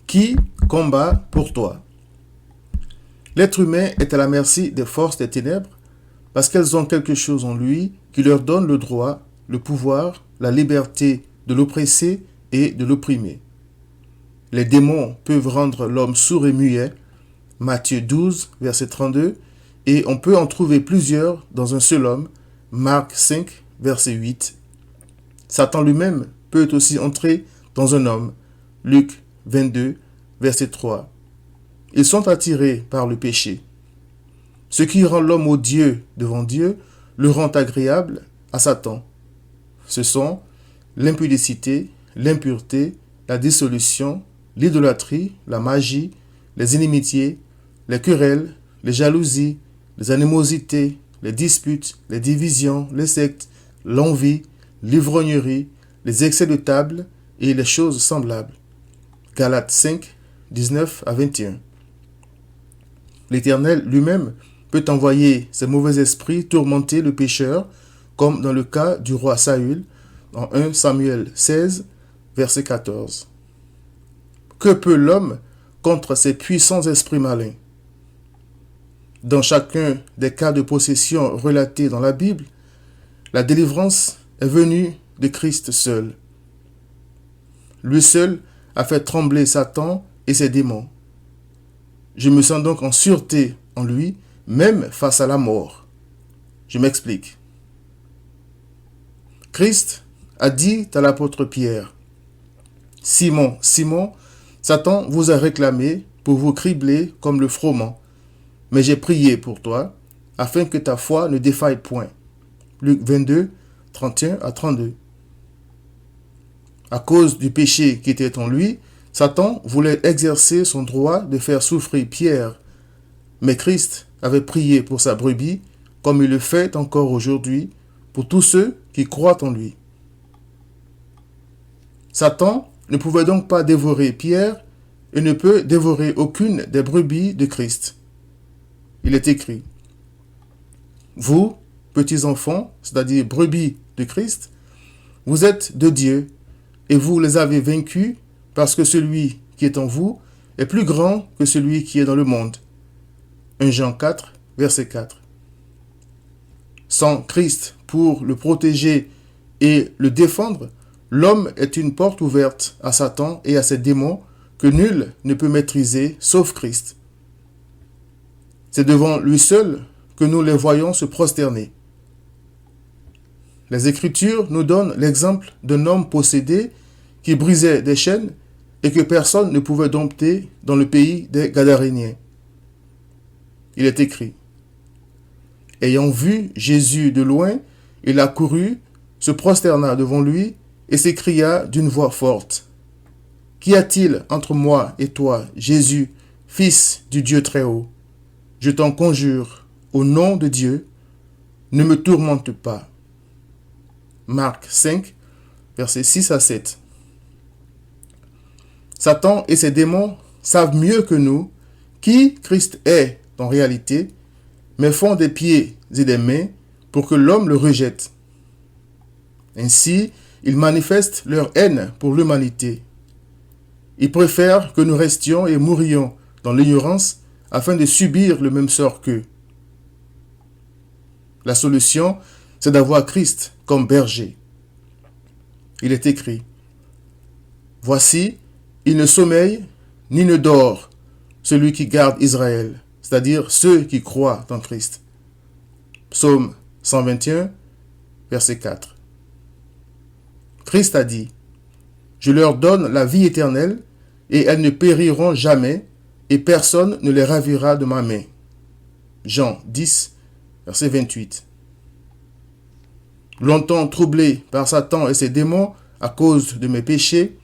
Qui combat pour toi? L'être humain est à la merci des forces des ténèbres parce qu'elles ont quelque chose en lui qui leur donne le droit, le pouvoir, la liberté de l'oppresser et de l'opprimer. Les démons peuvent rendre l'homme sourd et muet, Matthieu 12, verset 32, et on peut en trouver plusieurs dans un seul homme, Marc 5, verset 8. Satan lui-même peut aussi entrer dans un homme, Luc 22, verset 3. Ils sont attirés par le péché. Ce qui rend l'homme odieux devant Dieu le rend agréable à Satan. Ce sont l'impudicité, l'impureté, la dissolution, l'idolâtrie, la magie, les inimitiés, les querelles, les jalousies, les animosités, les disputes, les divisions, les sectes, l'envie, l'ivrognerie, les excès de table et les choses semblables. Galates 5, 19 à 21. L'Éternel lui-même peut envoyer ses mauvais esprits tourmenter le pécheur, comme dans le cas du roi Saül, dans 1 Samuel 16, verset 14. Que peut l'homme contre ces puissants esprits malins? Dans chacun des cas de possession relatés dans la Bible, la délivrance est venue de Christ seul. Lui seul a fait trembler Satan et ses démons. Je me sens donc en sûreté en lui, même face à la mort. Je m'explique. Christ a dit à l'apôtre Pierre, « Simon, Simon, Satan vous a réclamé pour vous cribler comme le froment, mais j'ai prié pour toi, afin que ta foi ne défaille point. » Luc 22, 31 à 32. À cause du péché qui était en lui, Satan voulait exercer son droit de faire souffrir Pierre, mais Christ avait prié pour sa brebis, comme il le fait encore aujourd'hui pour tous ceux qui croient en lui. Satan ne pouvait donc pas dévorer Pierre et ne peut dévorer aucune des brebis de Christ. Il est écrit, « Vous, petits enfants, c'est-à-dire brebis de Christ, vous êtes de Dieu et vous les avez vaincus parce que celui qui est en vous est plus grand que celui qui est dans le monde. » 1 Jean 4, verset 4. Sans Christ pour le protéger et le défendre, l'homme est une porte ouverte à Satan et à ses démons que nul ne peut maîtriser sauf Christ. C'est devant lui seul que nous les voyons se prosterner. Les Écritures nous donnent l'exemple d'un homme possédé qui brisait des chaînes et que personne ne pouvait dompter dans le pays des Gadaréniens. Il est écrit, « Ayant vu Jésus de loin, il accourut, se prosterna devant lui et s'écria d'une voix forte, « Qu'y a-t-il entre moi et toi, Jésus, Fils du Dieu Très-Haut? Je t'en conjure, au nom de Dieu, ne me tourmente pas. » Marc 5, versets 6 à 7. Satan et ses démons savent mieux que nous qui Christ est en réalité, mais font des pieds et des mains pour que l'homme le rejette. Ainsi, ils manifestent leur haine pour l'humanité. Ils préfèrent que nous restions et mourions dans l'ignorance afin de subir le même sort qu'eux. La solution, c'est d'avoir Christ comme berger. Il est écrit, « Voici, il ne sommeille ni ne dort celui qui garde Israël, c'est-à-dire ceux qui croient en Christ. » Psaume 121, verset 4. Christ a dit, « Je leur donne la vie éternelle, et elles ne périront jamais, et personne ne les ravira de ma main. » Jean 10, verset 28. Longtemps troublé par Satan et ses démons à cause de mes péchés,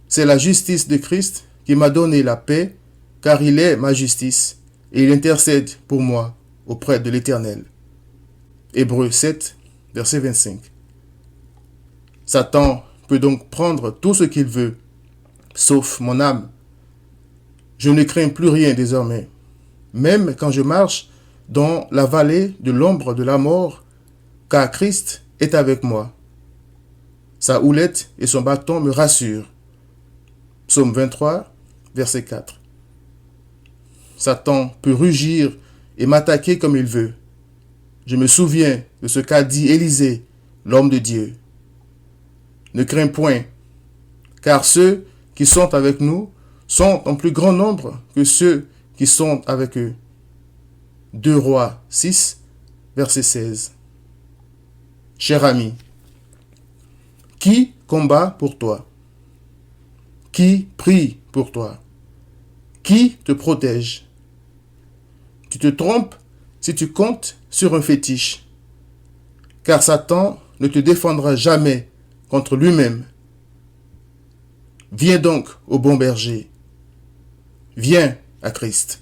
c'est la justice de Christ qui m'a donné la paix, car il est ma justice, et il intercède pour moi auprès de l'Éternel. Hébreux 7, verset 25. Satan peut donc prendre tout ce qu'il veut, sauf mon âme. Je ne crains plus rien désormais. Même quand je marche dans la vallée de l'ombre de la mort, car Christ est avec moi. Sa houlette et son bâton me rassurent. Psaume 23, verset 4. Satan peut rugir et m'attaquer comme il veut. Je me souviens de ce qu'a dit Élisée, l'homme de Dieu. Ne crains point, car ceux qui sont avec nous sont en plus grand nombre que ceux qui sont avec eux. 2 Rois 6, verset 16. Cher ami, qui combat pour toi? Qui prie pour toi? Qui te protège? Tu te trompes si tu comptes sur un fétiche, car Satan ne te défendra jamais contre lui-même. Viens donc au bon berger. Viens à Christ.